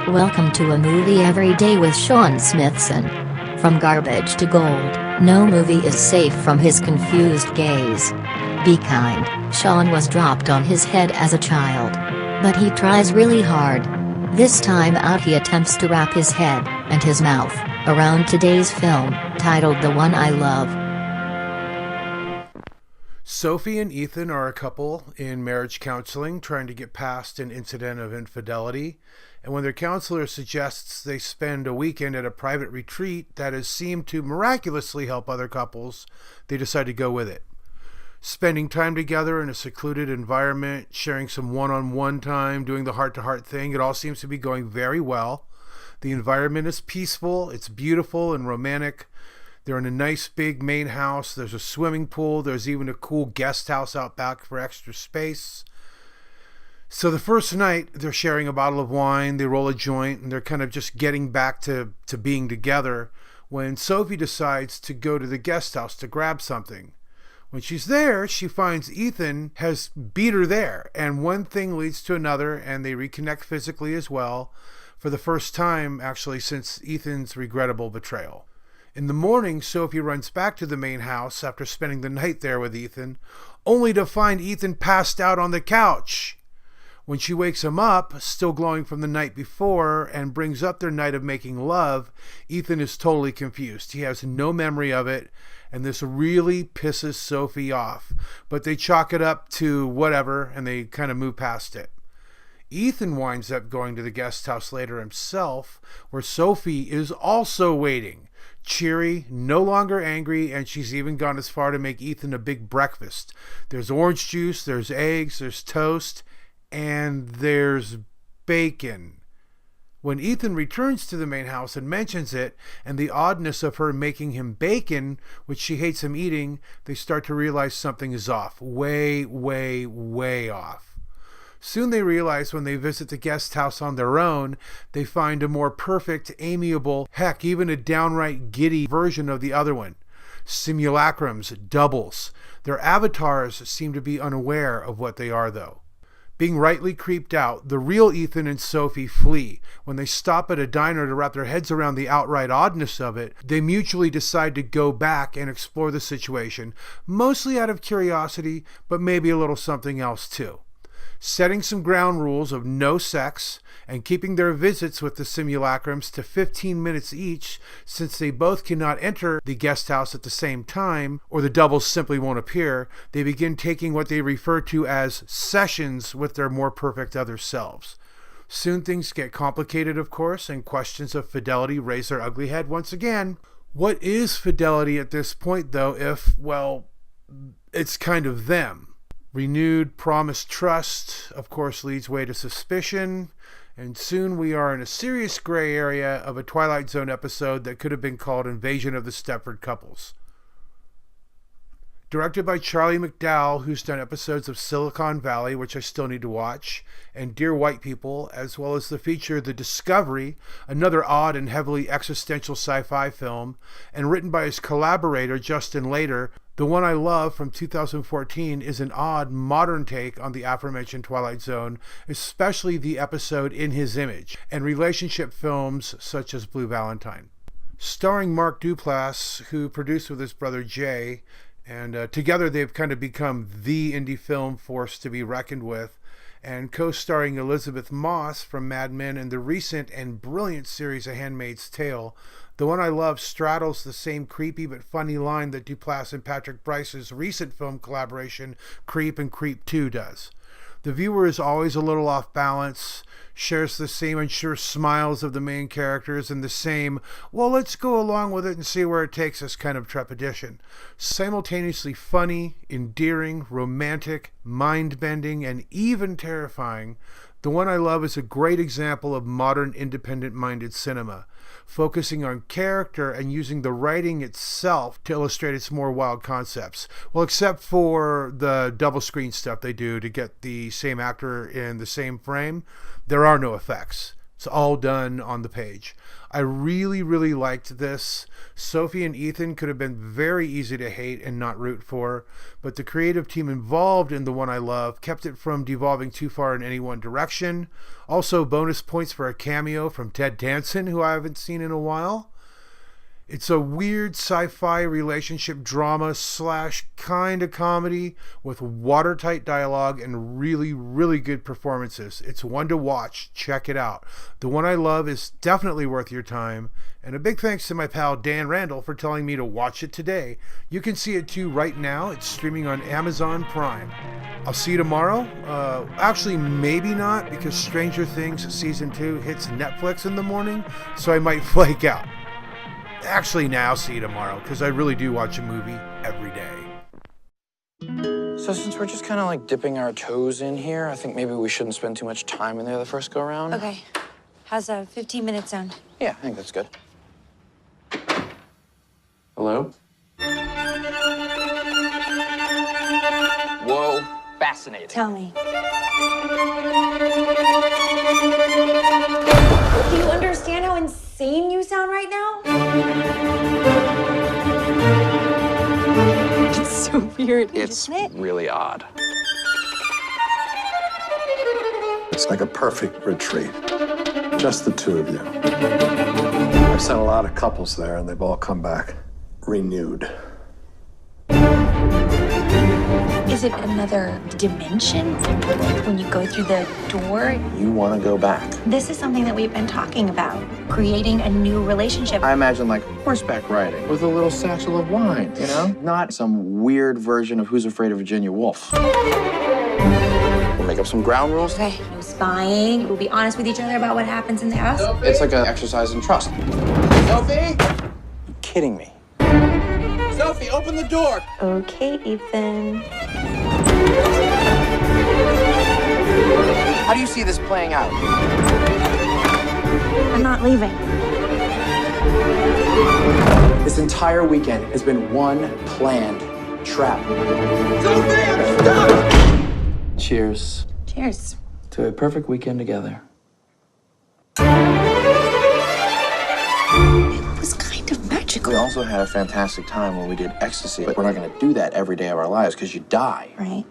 Welcome to a movie every day with Sean Smithson. From garbage to gold, no movie is safe from his confused gaze. Be kind, Sean was dropped on his head as a child. But he tries really hard. This time out he attempts to wrap his head, and his mouth, around today's film, titled The One I Love. Sophie and Ethan are a couple in marriage counseling trying to get past an incident of infidelity, and when their counselor suggests they spend a weekend at a private retreat that has seemed to miraculously help other couples, they decide to go with it. Spending time together in a secluded environment, sharing some one-on-one time, doing the heart-to-heart thing, it all seems to be going very well. The environment is peaceful, it's beautiful and romantic. They're in a nice big main house. There's a swimming pool. There's even a cool guest house out back for extra space. So the first night, they're sharing a bottle of wine. They roll a joint, and they're kind of just getting back to being together when Sophie decides to go to the guest house to grab something. When she's there, she finds Ethan has beat her there, and one thing leads to another, and they reconnect physically as well, for the first time, actually, since Ethan's regrettable betrayal. In the morning, Sophie runs back to the main house after spending the night there with Ethan, only to find Ethan passed out on the couch. When she wakes him up, still glowing from the night before, and brings up their night of making love, Ethan is totally confused. He has no memory of it, and this really pisses Sophie off. But they chalk it up to whatever, and they kind of move past it. Ethan winds up going to the guest house later himself, where Sophie is also waiting. Cheery, no longer angry, and she's even gone as far to make Ethan a big breakfast. There's orange juice, there's eggs, there's toast, and there's bacon. When Ethan returns to the main house and mentions it, and the oddness of her making him bacon, which she hates him eating, they start to realize something is off. Way, way, way off. Soon they realize when they visit the guest house on their own, they find a more perfect, amiable, heck, even a downright giddy version of the other one. Simulacrums, doubles. Their avatars seem to be unaware of what they are, though. Being rightly creeped out, the real Ethan and Sophie flee. When they stop at a diner to wrap their heads around the outright oddness of it, they mutually decide to go back and explore the situation, mostly out of curiosity, but maybe a little something else too. Setting some ground rules of no sex and keeping their visits with the simulacrums to 15 minutes each, since they both cannot enter the guest house at the same time, or the doubles simply won't appear, they begin taking what they refer to as sessions with their more perfect other selves. Soon things get complicated, of course, and questions of fidelity raise their ugly head once again. What is fidelity at this point, though, if, well, it's kind of them? Renewed promised trust, of course, leads way to suspicion, and soon we are in a serious gray area of a Twilight Zone episode that could have been called Invasion of the Stepford Couples. Directed by Charlie McDowell, who's done episodes of Silicon Valley, which I still need to watch, and Dear White People, as well as the feature The Discovery, another odd and heavily existential sci-fi film, and written by his collaborator Justin Lader, The One I Love from 2014 is an odd, modern take on the aforementioned Twilight Zone, especially the episode In His Image, and relationship films such as Blue Valentine. Starring Mark Duplass, who produced with his brother Jay, and together they've kind of become the indie film force to be reckoned with, and co-starring Elizabeth Moss from Mad Men and the recent and brilliant series A Handmaid's Tale. The One I Love straddles the same creepy but funny line that Duplass and Patrick Brice's recent film collaboration Creep and Creep 2 does. The viewer is always a little off balance, shares the same unsure smiles of the main characters and the same, well, let's go along with it and see where it takes us kind of trepidation. Simultaneously funny, endearing, romantic, mind-bending, and even terrifying, The One I Love is a great example of modern independent-minded cinema, focusing on character and using the writing itself to illustrate its more wild concepts. Well, except for the double screen stuff they do to get the same actor in the same frame, there are no effects. It's all done on the page. I really, really liked this. Sophie and Ethan could have been very easy to hate and not root for, but the creative team involved in The One I Love kept it from devolving too far in any one direction. Also, bonus points for a cameo from Ted Danson, who I haven't seen in a while. It's a weird sci-fi relationship drama / kind of comedy with watertight dialogue and really, really good performances. It's one to watch. Check it out. The One I Love is definitely worth your time. And a big thanks to my pal Dan Randall for telling me to watch it today. You can see it too right now. It's streaming on Amazon Prime. I'll see you tomorrow. Actually, maybe not, because Stranger Things Season 2 hits Netflix in the morning, so I might flake out. Actually, now I'll see you tomorrow, because I really do watch a movie every day. So since we're just kind of like dipping our toes in here, I think maybe we shouldn't spend too much time in there the first go around. Okay. How's 15 minutes sound? Yeah, I think that's good. Hello? Whoa, fascinating. Tell me. Do you understand how insane you sound right now? It's so weird. It's really odd. It's like a perfect retreat. Just the two of you. I've sent a lot of couples there, and they've all come back renewed. Is it another dimension when you go through the door? You want to go back? This is something that we've been talking about, creating a new relationship. I imagine like horseback riding with a little satchel of wine, you know? Not some weird version of Who's Afraid of Virginia Woolf. We'll make up some ground rules. Okay, no spying. We'll be honest with each other about what happens in the house. It's like an exercise in trust. Sophie? You're kidding me. Sophie, open the door! Okay, Ethan. How do you see this playing out? I'm not leaving. This entire weekend has been one planned trap. Sophie, stop! Cheers Cheers. to a perfect weekend together. It was kind of magical. We also had a fantastic time when we did ecstasy, but we're not going to do that every day of our lives because you die. Right.